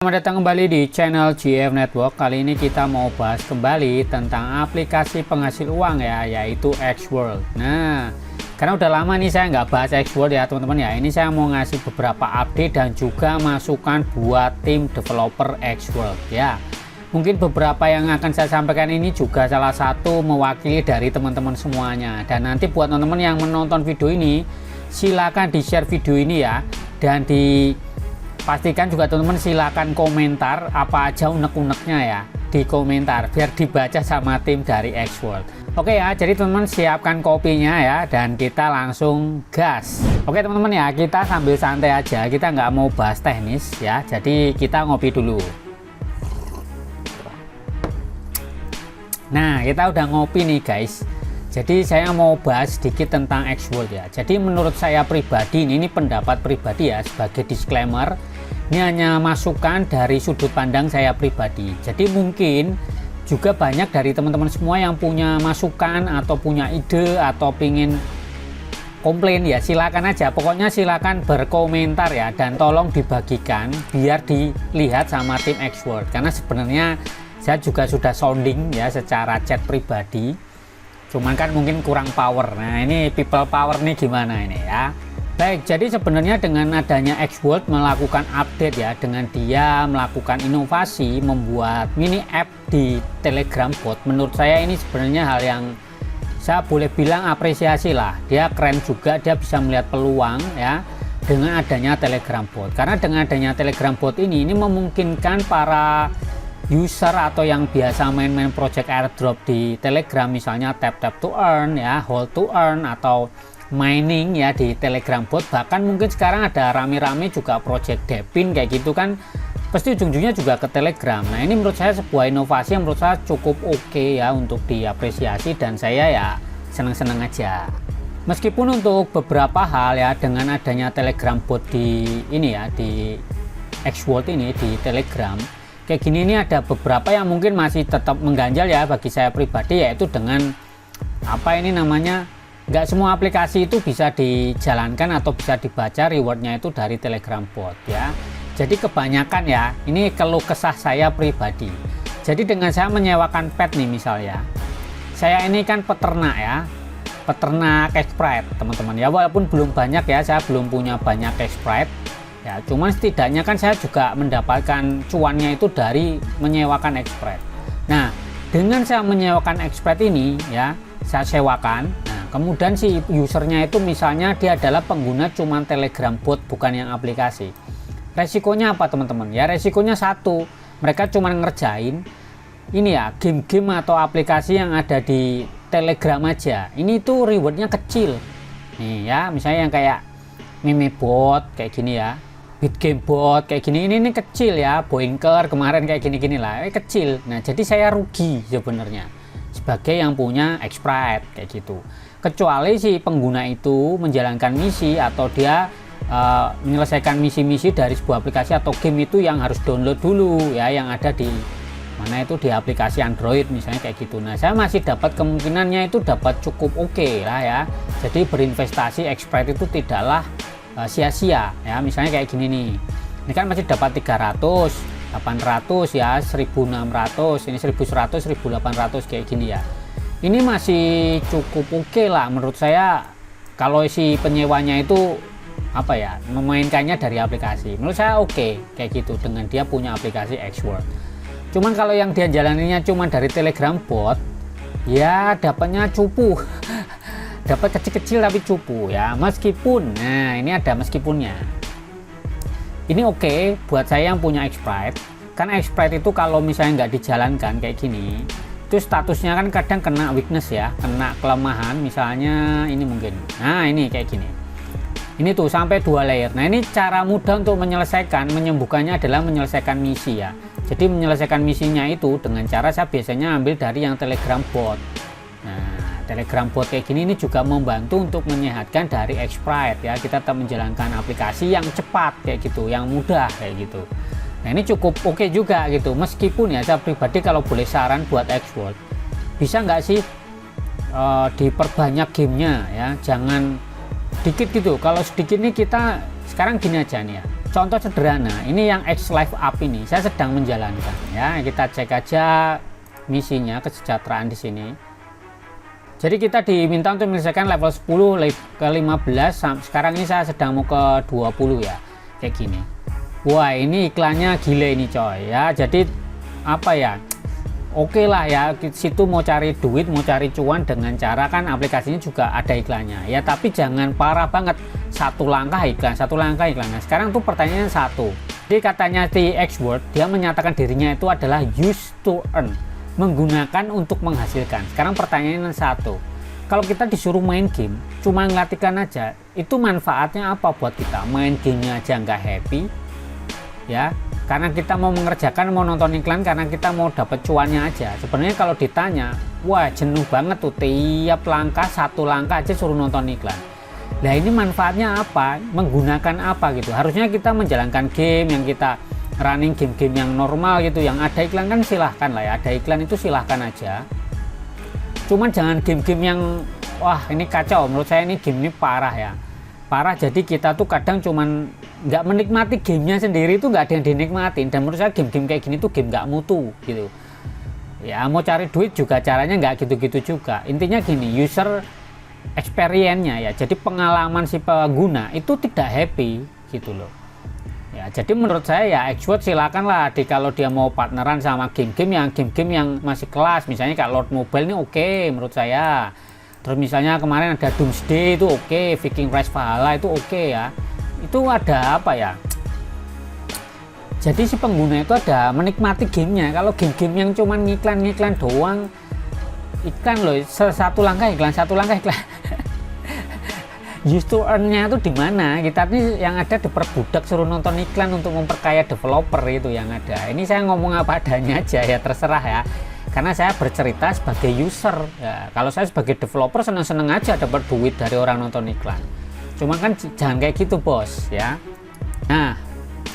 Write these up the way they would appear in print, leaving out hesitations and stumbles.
Selamat datang kembali di channel GF Network. Kali ini kita mau bahas kembali tentang aplikasi penghasil uang ya, yaitu Xworld. Nah, karena udah lama nih saya nggak bahas Xworld ya teman-teman ya. Ini saya mau ngasih beberapa update dan juga masukan buat tim developer Xworld ya. Mungkin beberapa yang akan saya sampaikan ini juga salah satu mewakili dari teman-teman semuanya. Dan nanti buat teman-teman yang menonton video ini, silakan di-share video ini ya, dan pastikan juga teman-teman silakan komentar apa aja unek-uneknya ya di komentar biar dibaca sama tim dari Xworld. Oke ya, jadi teman-teman siapkan kopinya ya dan kita langsung gas. Oke teman-teman ya, kita sambil santai aja, kita nggak mau bahas teknis ya, jadi kita ngopi dulu. Nah, kita udah ngopi nih guys. Jadi saya mau bahas sedikit tentang Xworld ya. Jadi menurut saya pribadi, ini pendapat pribadi ya, sebagai disclaimer, ini hanya masukan dari sudut pandang saya pribadi. Jadi mungkin juga banyak dari teman-teman semua yang punya masukan atau punya ide atau pingin komplain ya, silakan aja. Pokoknya silakan berkomentar ya, dan tolong dibagikan biar dilihat sama tim Xworld. Karena sebenarnya saya juga sudah sounding ya secara chat pribadi. Cuman kan mungkin kurang power. Nah, ini people power nih gimana ini ya. Baik, jadi sebenarnya dengan adanya Xworld melakukan update ya, dengan dia melakukan inovasi membuat mini app di Telegram bot, menurut saya ini sebenarnya hal yang saya boleh bilang apresiasi lah. Dia keren juga, dia bisa melihat peluang ya dengan adanya Telegram bot. Karena dengan adanya Telegram bot ini memungkinkan para user atau yang biasa main-main project airdrop di Telegram, misalnya tap to earn ya, hold to earn, atau mining ya di Telegram bot. Bahkan mungkin sekarang ada rame-rame juga project Depin kayak gitu kan, pasti ujung-ujungnya juga ke Telegram. Nah, ini menurut saya sebuah inovasi yang menurut saya cukup oke ya untuk diapresiasi, dan saya ya seneng-seneng aja. Meskipun untuk beberapa hal ya, dengan adanya Telegram bot di ini ya, di Xworld ini di Telegram kayak gini, ini ada beberapa yang mungkin masih tetap mengganjal ya bagi saya pribadi, yaitu dengan apa ini namanya, nggak semua aplikasi itu bisa dijalankan atau bisa dibaca rewardnya itu dari Telegram bot ya. Jadi kebanyakan ya, ini keluh kesah saya pribadi. Jadi dengan saya menyewakan pet nih misalnya, saya ini kan peternak ya, peternak Sprite teman-teman ya, walaupun belum banyak ya, saya belum punya banyak Sprite ya, cuman setidaknya kan saya juga mendapatkan cuannya itu dari menyewakan Sprite. Nah, dengan saya menyewakan Sprite ini ya, saya sewakan. Nah, kemudian si usernya itu misalnya dia adalah pengguna cuman Telegram bot, bukan yang aplikasi. Resikonya apa teman-teman? Ya resikonya satu, mereka cuman ngerjain ini ya, game-game atau aplikasi yang ada di Telegram aja. Ini tuh rewardnya kecil. Nih ya, misalnya yang kayak meme bot kayak gini ya, Bitgame bot kayak gini, ini kecil ya, Boinker kemarin kayak gini-gini lah, kecil. Nah, jadi saya rugi sebenarnya sebagai yang punya Sprite kayak gitu. Kecuali si pengguna itu menjalankan misi atau dia menyelesaikan misi-misi dari sebuah aplikasi atau game itu yang harus download dulu ya, yang ada di mana itu, di aplikasi Android misalnya kayak gitu. Nah, saya masih dapat kemungkinannya itu dapat cukup oke lah ya. Jadi berinvestasi Sprite itu tidaklah sia-sia ya, misalnya kayak gini nih, ini kan masih dapat 300, 800 ya, 1600, ini 1100, 1800 kayak gini ya. Ini masih cukup oke lah menurut saya kalau si penyewanya itu apa ya, memainkannya dari aplikasi. Menurut saya oke kayak gitu dengan dia punya aplikasi Xworld. Cuman kalau yang dia jalaninya cuman dari Telegram bot ya, dapatnya cupu. Dapat kecil-kecil tapi cupu ya, meskipun nah ini ada meskipunnya. Ini oke buat saya yang punya Sprite, kan Sprite itu kalau misalnya nggak dijalankan kayak gini itu statusnya kan kadang kena weakness ya, kena kelemahan. Misalnya ini mungkin, nah ini kayak gini, ini tuh sampai 2 layer. Nah, ini cara mudah untuk menyelesaikan, menyembuhkannya adalah menyelesaikan misi ya. Jadi menyelesaikan misinya itu dengan cara saya biasanya ambil dari yang Telegram bot. Nah, Telegram bot kayak gini ini juga membantu untuk menyehatkan dari Sprite ya. Kita tetap menjalankan aplikasi yang cepat kayak gitu, yang mudah kayak gitu. Nah, ini cukup oke juga gitu. Meskipun ya saya pribadi kalau boleh saran buat Xworld, bisa nggak sih diperbanyak gamenya ya, jangan dikit gitu. Kalau sedikit nih, kita sekarang gini aja nih ya, contoh sederhana, ini yang X Live Up ini saya sedang menjalankan ya. Kita cek aja misinya, kesejahteraan di sini. Jadi kita diminta untuk menyelesaikan level 10 ke 15. Sekarang ini saya sedang mau ke 20 ya, kayak gini. Wah, ini iklannya gile ini coy ya. Jadi apa ya, oke lah ya, situ mau cari duit, mau cari cuan dengan cara kan aplikasinya juga ada iklannya ya, tapi jangan parah banget satu langkah iklan, satu langkah iklan. Nah, sekarang tuh pertanyaannya satu. Jadi katanya di Xword dia menyatakan dirinya itu adalah use to earn, menggunakan untuk menghasilkan. Sekarang pertanyaannya satu, kalau kita disuruh main game cuma ngelatihkan aja, itu manfaatnya apa buat kita? Main gamenya aja nggak happy ya, karena kita mau mengerjakan, mau nonton iklan karena kita mau dapat cuannya aja. Sebenarnya kalau ditanya, wah jenuh banget tuh, tiap langkah satu langkah aja suruh nonton iklan. Nah ini manfaatnya apa, menggunakan apa gitu. Harusnya kita menjalankan game yang kita running, game-game yang normal gitu, yang ada iklan kan silahkan lah ya, ada iklan itu silahkan aja. Cuman jangan game-game yang wah ini kacau, menurut saya ini game ini parah ya, parah. Jadi kita tuh kadang cuman nggak menikmati gamenya sendiri, itu nggak ada yang dinikmatin. Dan menurut saya game-game kayak gini tuh game nggak mutu gitu ya. Mau cari duit juga caranya nggak gitu-gitu juga. Intinya gini, user experience-nya ya, jadi pengalaman si pengguna itu tidak happy gitu loh ya. Jadi menurut saya ya Xword silakan lah kalau dia mau partneran sama game-game yang masih kelas, misalnya kayak Lord Mobile ini oke menurut saya. Terus misalnya kemarin ada Doomsday itu oke, Viking Rise Valhalla itu oke ya. Itu ada apa ya, jadi si pengguna itu ada menikmati gamenya. Kalau game-game yang cuman ngiklan doang, iklan loh, satu langkah iklan, satu langkah iklan. Use to earn-nya itu di mana? Kita ini yang ada diperbudak suruh nonton iklan untuk memperkaya developer itu yang ada. Ini saya ngomong apa adanya aja ya, terserah ya. Karena saya bercerita sebagai user ya. Kalau saya sebagai developer seneng-seneng aja dapat duit dari orang nonton iklan. Cuma kan jangan kayak gitu bos ya. Nah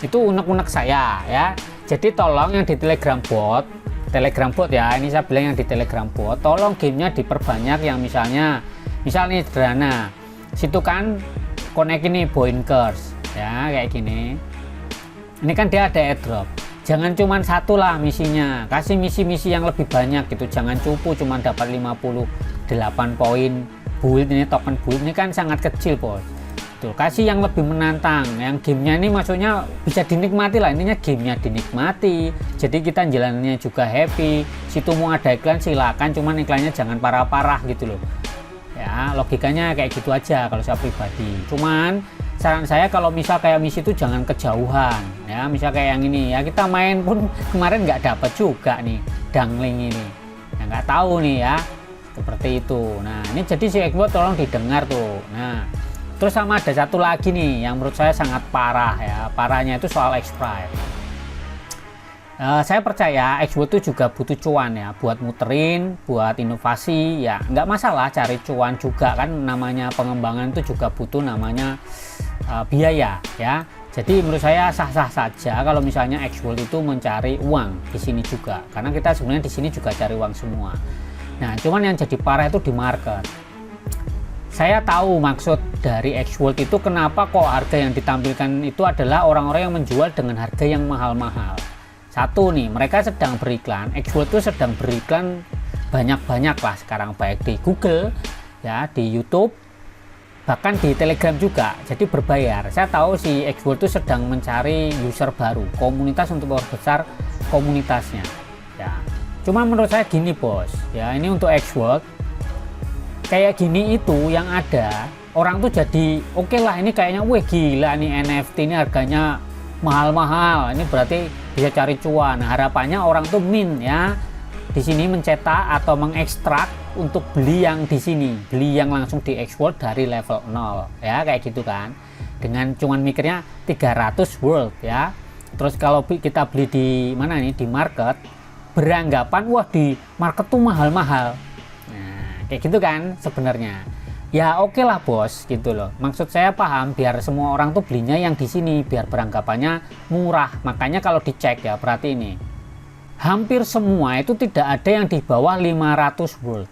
itu unek-unek saya ya. Jadi tolong yang di Telegram bot ya, ini saya bilang yang di Telegram bot, tolong gamenya diperbanyak, yang misalnya sederhana, situ kan connect ini Boinkers ya, kayak gini. Ini kan dia ada airdrop, jangan cuma satu lah misinya, kasih misi-misi yang lebih banyak gitu. Jangan cupu cuma dapat 58 poin build, ini token build ini kan sangat kecil bos. Tuh, kasih yang lebih menantang, yang gamenya ini maksudnya bisa dinikmati lah, intinya gamenya dinikmati, jadi kita jalannya juga happy. Situ mau ada iklan silakan, cuman iklannya jangan parah-parah gitu loh ya. Logikanya kayak gitu aja kalau saya pribadi. Cuman saran saya kalau misal kayak misi itu jangan kejauhan ya. Misal kayak yang ini ya, kita main pun kemarin nggak dapat juga nih dangling ini ya, nggak tahu nih ya, seperti itu. Nah ini jadi si Xword tolong didengar tuh. Nah terus sama ada satu lagi nih yang menurut saya sangat parah ya, parahnya itu soal X-Prize. Saya percaya Xword itu juga butuh cuan ya, buat muterin, buat inovasi ya, nggak masalah cari cuan juga kan, namanya pengembangan itu juga butuh namanya biaya ya. Jadi menurut saya sah-sah saja kalau misalnya Xword itu mencari uang di sini juga, karena kita sebenarnya di sini juga cari uang semua. Nah cuman yang jadi parah itu di market. Saya tahu maksud dari Xword itu, kenapa kok harga yang ditampilkan itu adalah orang-orang yang menjual dengan harga yang mahal-mahal. Satu nih, mereka sedang beriklan, Xword itu sedang beriklan banyak-banyak lah sekarang, baik di Google ya, di YouTube, bahkan di Telegram juga, jadi berbayar. Saya tahu si Xword itu sedang mencari user baru, komunitas untuk memperbesar komunitasnya ya. Cuma menurut saya gini bos ya, ini untuk Xword kayak gini itu yang ada, orang tuh jadi oke lah, ini kayaknya wih gila nih NFT ini harganya mahal-mahal, ini berarti bisa cari cuan. Nah, harapannya orang tuh mint ya, di sini mencetak atau mengekstrak untuk beli yang di sini, beli yang langsung di Xword dari level 0 ya, kayak gitu kan, dengan cuman mikirnya 300 world ya. Terus kalau kita beli di mana nih, di market, beranggapan wah di market tuh mahal-mahal. Kayak gitu kan sebenarnya. Ya oke lah bos gitu loh. Maksud saya paham, biar semua orang tuh belinya yang di sini biar beranggapannya murah. Makanya kalau dicek ya, berarti ini hampir semua itu tidak ada yang di bawah 500 volt.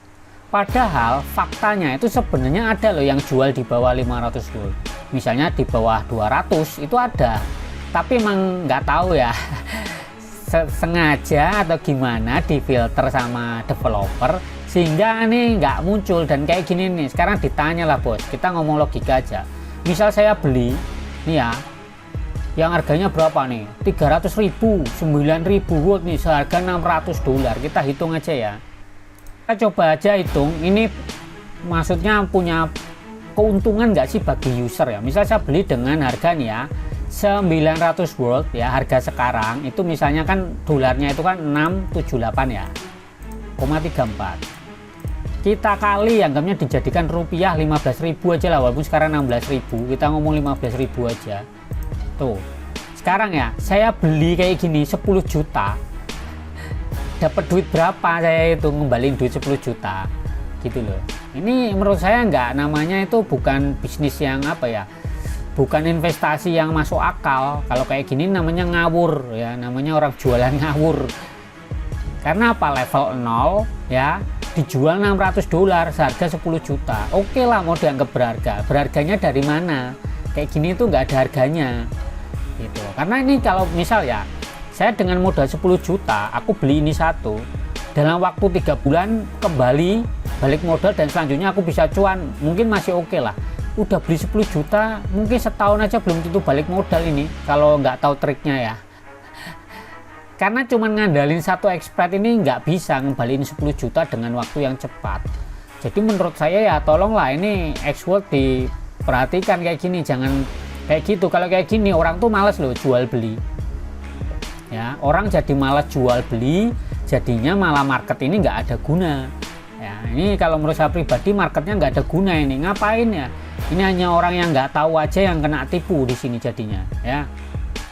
Padahal faktanya itu sebenarnya ada loh yang jual di bawah 500 volt. Misalnya di bawah 200 itu ada. tapi emang nggak tahu ya sengaja atau gimana difilter sama developer sehingga ini nggak muncul. Dan kayak gini nih, sekarang ditanya lah bos, kita ngomong logika aja. Misal saya beli nih ya, yang harganya berapa nih, 300.000, 9.000 watt nih, seharga $600. Kita hitung aja ya, kita coba aja hitung ini maksudnya punya keuntungan nggak sih bagi user ya. Misal saya beli dengan harga nih ya 900 volt ya, harga sekarang itu misalnya kan dolarnya itu kan 678 ya, 0,34. Kita kali anggapnya dijadikan rupiah 15.000 aja lah, walaupun sekarang 16.000, kita ngomong 15.000 aja. Tuh, sekarang ya saya beli kayak gini 10 juta, dapat duit berapa saya itu ngembaliin duit 10 juta gitu loh. Ini menurut saya nggak, namanya itu bukan bisnis yang apa ya, bukan investasi yang masuk akal. Kalau kayak gini namanya ngawur ya, namanya orang jualan ngawur. Karena apa, level 0 ya dijual $600 seharga 10 juta. Oke lah, mau dianggap berharga, berharganya dari mana? Kayak gini tuh nggak ada harganya gitu. Karena ini kalau misal ya saya dengan modal 10 juta aku beli ini satu, dalam waktu 3 bulan kembali balik modal dan selanjutnya aku bisa cuan, mungkin masih oke lah. Udah beli 10 juta mungkin setahun aja belum tentu balik modal ini kalau nggak tahu triknya ya. Karena cuman ngandalin satu expert ini nggak bisa ngembaliin 10 juta dengan waktu yang cepat. Jadi menurut saya ya tolonglah ini Xworld diperhatikan kayak gini, jangan kayak gitu. Kalau kayak gini orang tuh males loh jual beli ya, orang jadi malas jual beli, jadinya malah market ini nggak ada guna ya. Ini kalau menurut saya pribadi marketnya nggak ada guna, ini ngapain ya, ini hanya orang yang nggak tahu aja yang kena tipu di sini jadinya ya.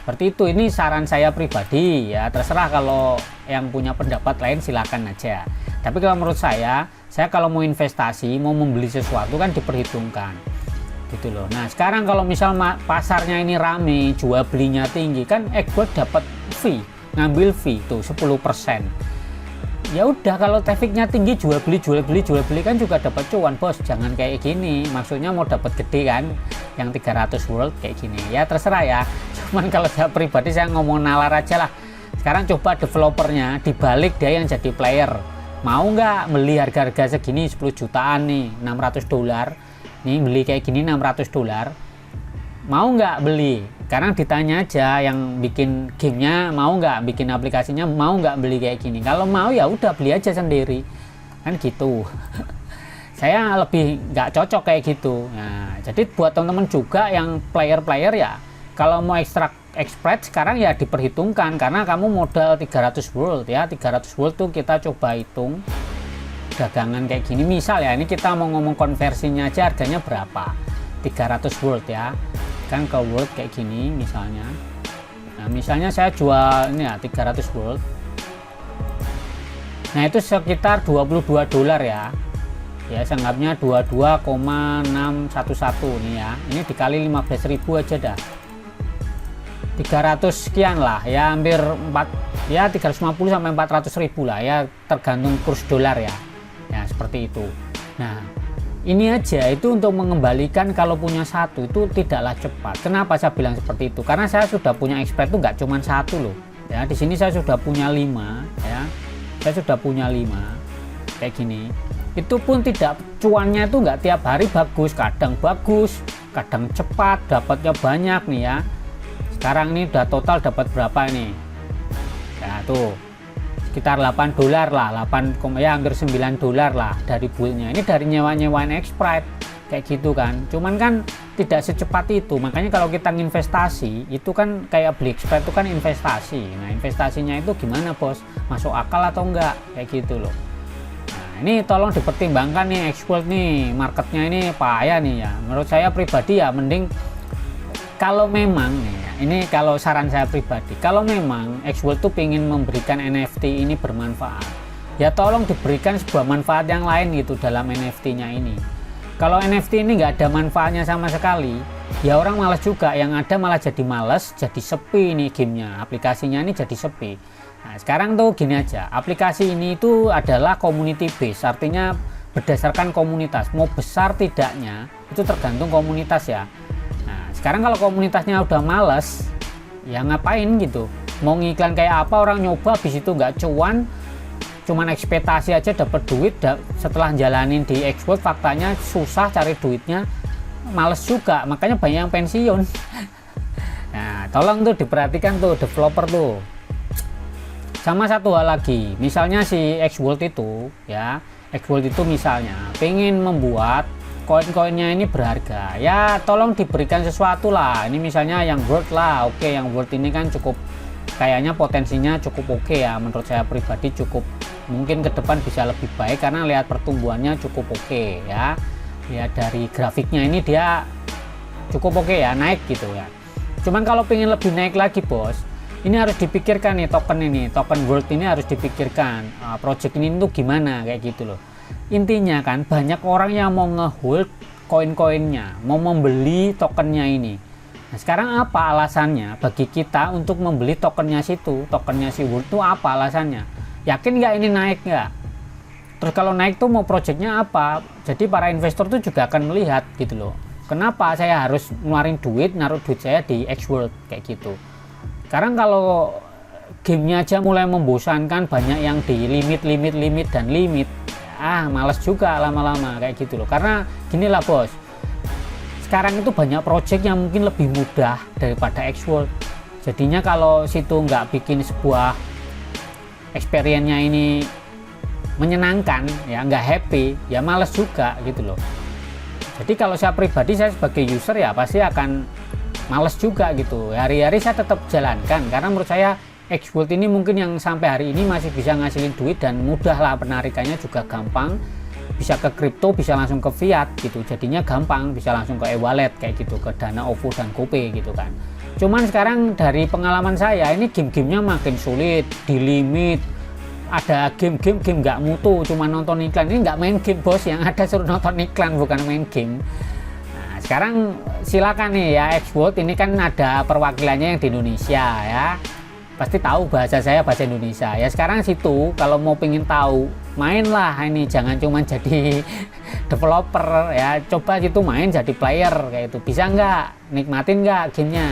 Seperti itu, ini saran saya pribadi ya, terserah kalau yang punya pendapat lain silakan aja. Tapi kalau menurut saya kalau mau investasi, mau membeli sesuatu kan diperhitungkan gitu loh. Nah sekarang kalau misal pasarnya ini rame, jual belinya tinggi, kan Xworld dapat fee, ngambil fee tuh 10%. Ya udah, kalau trafficnya tinggi, jual beli kan juga dapat cuan bos. Jangan kayak gini, maksudnya mau dapat gede kan, yang 300 volt kayak gini ya, terserah ya. Cuman kalau saya pribadi saya ngomong nalar aja lah. Sekarang coba developernya dibalik, dia yang jadi player, mau nggak beli harga-harga segini 10 jutaan nih, $600 nih, beli kayak gini $600, mau nggak beli? Sekarang ditanya aja yang bikin gamenya, mau nggak bikin aplikasinya, mau nggak beli kayak gini. Kalau mau ya udah beli aja sendiri kan gitu. Saya lebih nggak cocok kayak gitu. Nah jadi buat teman-teman juga yang player-player ya, kalau mau ekstrak expert sekarang ya diperhitungkan, karena kamu modal 300 volt ya, 300 volt tuh kita coba hitung dagangan kayak gini. Misal ya, ini kita mau ngomong konversinya aja, harganya berapa, 300 volt ya kan ke volt kayak gini misalnya. Nah misalnya saya jual ini ya 300 volt, nah itu sekitar $22 ya, ya sanggapnya 22,611 nih ya, ini dikali 15.000 aja dah, 300 sekian lah ya, hampir 4 ya, 350 sampai 400.000 lah ya, tergantung kurs dolar ya, ya seperti itu. Nah ini aja itu untuk mengembalikan, kalau punya satu itu tidaklah cepat. Kenapa saya bilang seperti itu? Karena saya sudah punya expert itu nggak cuma satu loh ya, di sini saya sudah punya 5 ya, saya sudah punya 5 kayak gini. Itu pun tidak, cuannya itu nggak tiap hari bagus, kadang cepat, dapatnya banyak nih ya. Sekarang ini udah total dapat berapa nih ya, tuh sekitar $8 lah, ya hampir $9 lah dari buildnya. Ini dari nyewa-nyewain expert kayak gitu kan. Cuman kan tidak secepat itu, makanya kalau kita investasi itu kan kayak beli expert itu kan investasi. Nah investasinya itu gimana bos, masuk akal atau enggak kayak gitu loh. Nah ini tolong dipertimbangkan nih, Xworld nih marketnya ini payah nih ya. Menurut saya pribadi ya mending, kalau memang nih, ini kalau saran saya pribadi, kalau memang Xworld tuh pengen memberikan NFT ini bermanfaat, ya tolong diberikan sebuah manfaat yang lain gitu dalam NFT-nya ini. Kalau NFT ini nggak ada manfaatnya sama sekali, ya orang malas juga, yang ada malah jadi malas, jadi sepi nih gamenya, aplikasinya ini jadi sepi. Nah sekarang tuh gini aja, aplikasi ini itu adalah community base, artinya berdasarkan komunitas, mau besar tidaknya itu tergantung komunitas ya. Sekarang kalau komunitasnya udah males ya ngapain gitu, mau ngiklan kayak apa, orang nyoba habis itu nggak cuan, cuman ekspektasi aja dapat duit, setelah jalanin di Xworld faktanya susah cari duitnya, males juga, makanya banyak yang pensiun. Nah tolong tuh diperhatikan tuh developer tuh. Sama satu hal lagi, misalnya si Xworld itu ya, Xworld itu misalnya pengen membuat koin-koinnya ini berharga, ya tolong diberikan sesuatu lah. Ini misalnya yang world lah, oke, yang world ini kan cukup, kayaknya potensinya cukup oke ya, menurut saya pribadi cukup, mungkin ke depan bisa lebih baik karena lihat pertumbuhannya cukup oke ya. Ya dari grafiknya ini dia cukup oke ya, naik gitu ya. Cuman kalau pengen lebih naik lagi bos, ini harus dipikirkan nih, token world ini harus dipikirkan, project ini tuh gimana kayak gitu loh. Intinya kan banyak orang yang mau ngehold koin-koinnya, mau membeli tokennya ini. Nah sekarang apa alasannya bagi kita untuk membeli tokennya tokennya si world itu apa alasannya? Yakin nggak ini naik nggak? Terus kalau naik tuh mau projectnya apa? Jadi para investor tuh juga akan melihat gitu loh, kenapa saya harus ngeluarin duit, naruh duit saya di Xworld kayak gitu. Sekarang kalau gamenya aja mulai membosankan, banyak yang di limit dan limit, males juga lama-lama kayak gitu loh. Karena gini lah bos, sekarang itu banyak project yang mungkin lebih mudah daripada Xworld. Jadinya kalau situ nggak bikin sebuah experience-nya ini menyenangkan ya, nggak happy ya, males juga gitu loh. Jadi kalau saya pribadi, saya sebagai user ya pasti akan males juga gitu. Hari-hari saya tetap jalankan karena menurut saya Xworld ini mungkin yang sampai hari ini masih bisa ngasilin duit dan mudah lah, penarikannya juga gampang, bisa ke kripto, bisa langsung ke fiat gitu, jadinya gampang, bisa langsung ke e-wallet kayak gitu, ke Dana, OVO dan GoPay gitu kan. Cuman sekarang dari pengalaman saya ini game-gamenya makin sulit, di limit, ada game nggak mutu, cuma nonton iklan. Ini nggak main game bos, yang ada suruh nonton iklan bukan main game. Nah sekarang silakan nih ya, Xworld ini kan ada perwakilannya yang di Indonesia ya, pasti tahu bahasa saya, bahasa Indonesia ya. Sekarang situ kalau mau pengen tahu, mainlah ini, jangan cuma jadi developer ya, coba situ main jadi player kayak itu. Bisa nggak, nikmatin nggak gamenya,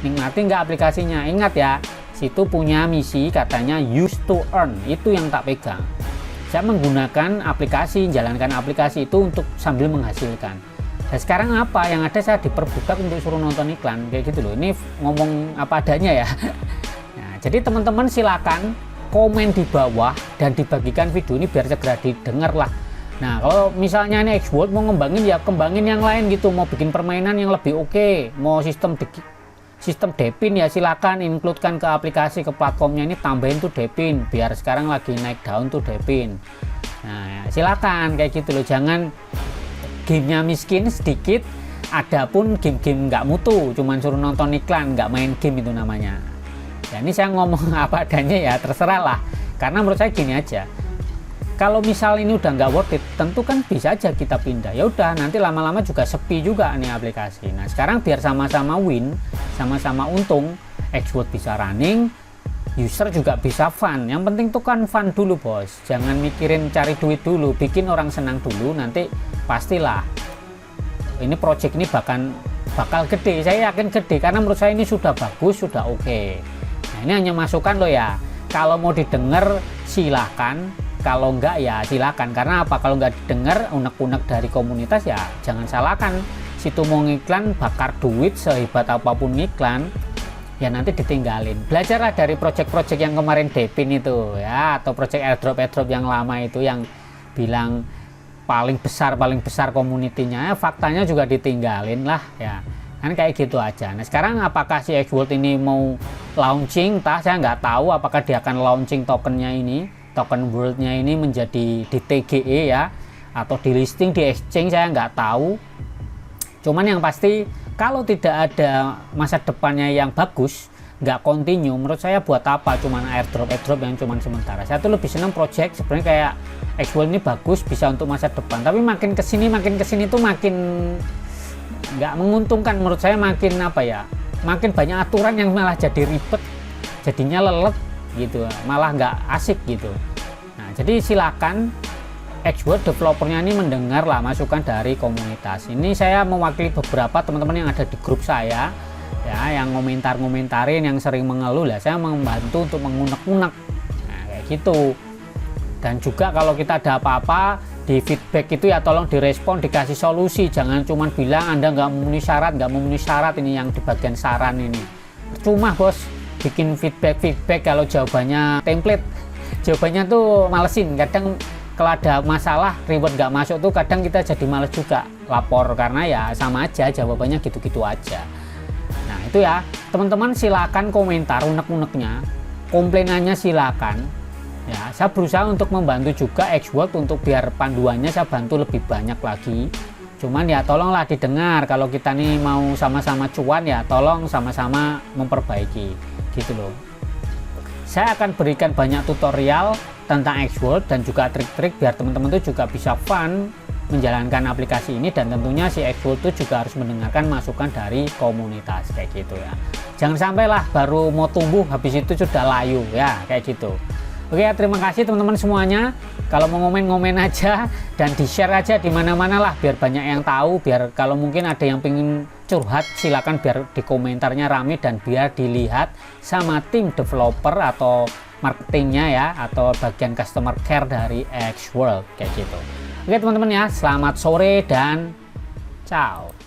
nikmatin nggak aplikasinya. Ingat ya, situ punya misi katanya use to earn, itu yang tak pegang. Saya menggunakan aplikasi, jalankan aplikasi itu untuk sambil menghasilkan. Dan sekarang apa yang ada, saya diperbudak untuk suruh nonton iklan kayak gitu loh. Ini ngomong apa adanya ya. Jadi teman-teman silakan komen di bawah dan dibagikan video ini biar segera didengar lah. Nah kalau misalnya ini Xworld mau ngembangin ya kembangin yang lain gitu, mau bikin permainan yang lebih oke, mau sistem Depin ya silakan includekan ke aplikasi, ke platformnya ini, tambahin tuh Depin, biar sekarang lagi naik daun tuh Depin. Nah ya, silakan kayak gitu loh, jangan gamenya miskin sedikit, adapun game-game nggak mutu, cuman suruh nonton iklan, nggak main game itu namanya. Ya ini saya ngomong apa adanya ya, terserah lah. Karena menurut saya gini aja, kalau misal ini udah nggak worth it, tentu kan bisa aja kita pindah. Ya udah, nanti lama-lama juga sepi juga nih aplikasi. Nah sekarang biar sama-sama win, sama-sama untung, Xworld bisa running, user juga bisa fun. Yang penting tuh kan fun dulu bos, jangan mikirin cari duit dulu, bikin orang senang dulu, nanti pastilah ini project ini bakal gede. Saya yakin gede karena menurut saya ini sudah bagus, sudah oke. Nah ini hanya masukan loh ya, kalau mau didengar silahkan, kalau enggak ya silakan. Karena apa, kalau nggak didengar unek-unek dari komunitas ya jangan salahkan. Situ mau ngiklan bakar duit sehebat apapun ngiklan ya nanti ditinggalin. Belajarlah dari project-project yang kemarin Depin itu ya, atau project airdrop yang lama itu yang bilang paling besar komunitinya, ya, faktanya juga ditinggalin lah ya. Kan kayak gitu aja. Nah sekarang apakah si Xworld ini mau launching, saya nggak tahu apakah dia akan launching tokennya ini, token worldnya ini menjadi di TGE ya, atau di listing di exchange, saya nggak tahu. Cuman yang pasti kalau tidak ada masa depannya yang bagus, nggak continue, menurut saya buat apa cuman airdrop yang cuman sementara. Saya tuh lebih senang project sebenarnya kayak Xworld ini bagus, bisa untuk masa depan, tapi makin kesini tuh makin nggak menguntungkan menurut saya. Makin apa ya, makin banyak aturan yang malah jadi ribet, jadinya lelet gitu, malah nggak asik gitu. Nah jadi silakan Xworld developernya ini mendengar lah masukan dari komunitas ini. Saya mewakili beberapa teman-teman yang ada di grup saya ya, yang ngomentarin, yang sering mengeluh lah, saya membantu untuk mengunek-unek, nah, kayak gitu. Dan juga kalau kita ada apa-apa di feedback itu ya tolong direspon, dikasih solusi, jangan cuma bilang Anda nggak memenuhi syarat, ini yang di bagian saran ini. Percuma bos bikin feedback kalau jawabannya template, jawabannya tuh malesin. Kadang kalau ada masalah reward nggak masuk tuh kadang kita jadi males juga lapor, karena ya sama aja jawabannya gitu-gitu aja. Nah itu ya teman-teman, silakan komentar unek-uneknya, komplainannya silakan ya. Saya berusaha untuk membantu juga Xworld untuk biar panduannya saya bantu lebih banyak lagi. Cuman ya tolonglah didengar, kalau kita nih mau sama-sama cuan ya tolong sama-sama memperbaiki gitu loh. Saya akan berikan banyak tutorial tentang Xworld dan juga trik-trik biar teman-teman tuh juga bisa fun menjalankan aplikasi ini, dan tentunya si Xworld tuh juga harus mendengarkan masukan dari komunitas kayak gitu ya. Jangan sampai lah baru mau tumbuh habis itu sudah layu ya, kayak gitu. Oke, terima kasih teman-teman semuanya. Kalau mau ngomen-ngomen aja dan di-share aja di mana-mana lah biar banyak yang tahu, biar kalau mungkin ada yang pengen curhat silakan biar di komentarnya rame dan biar dilihat sama tim developer atau marketingnya ya, atau bagian customer care dari Xworld kayak gitu. Oke teman-teman ya, selamat sore dan ciao.